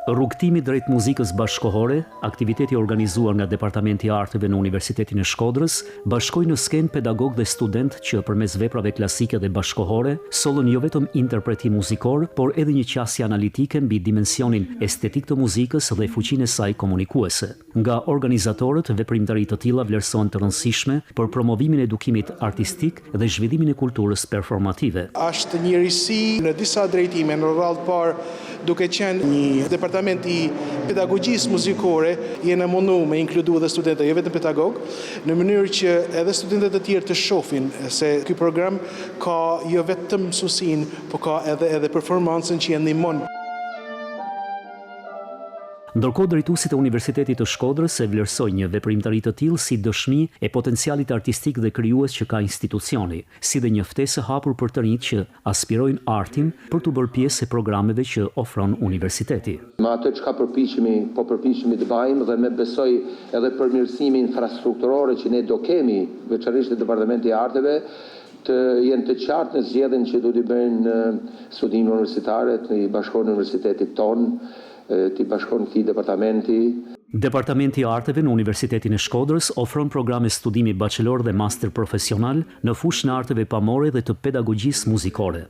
Rrugtimi drejt muzikës bashkëkohore, aktiviteti organizuar nga Departamenti i Arteve në Universitetin e Shkodrës, bashkoi në skenë pedagog dhe student që përmes veprave klasike dhe bashkëkohore sollën jo vetëm interpretim muzikor, por edhe një qasje analitike mbi dimensionin estetik të muzikës dhe fuqinë e saj komunikuese. Nga organizatorët, veprimtari të tilla vlerësohen të rëndësishme për promovimin e edukimit artistik dhe zhvillimin e kulturës performative. Është një risi në disa drejtime, në radhë parë duke qenë një departament i pedagogjisë muzikore, jena mundu me inkludu edhe studentët, jo vetëm pedagog, në mënyrë që edhe studentët e tjerë të shohin se ky program ka jo vetëm mësuesin, por ka edhe performancën që e ndihmon. Ndërkohë drejtuesit e Universitetit të Shkodrës e vlerësojnë një veprimtari të tillë si dëshmi e potencialit artistik dhe krijues që ka institucioni, si dhe një ftesë e hapur për të rinjt që aspirojnë artin për të bërë pjesë e programeve që ofron universiteti. Me atë çka përpiqemi të bëjmë dhe me besoj edhe përmirësimi infrastrukturore që ne do kemi, veçanërisht në Departamenti i Arteve, të jenë të qartë në zgjedhjen që do t'i bëjnë studimet universitare të bashkëkohor universitetit tonë, të bashkon këtij departamenti. Departamenti i Arteve në Universitetin e Shkodrës ofron programe studimi bachelor dhe master profesional në fushën e arteve pamore dhe të pedagogjisë muzikore.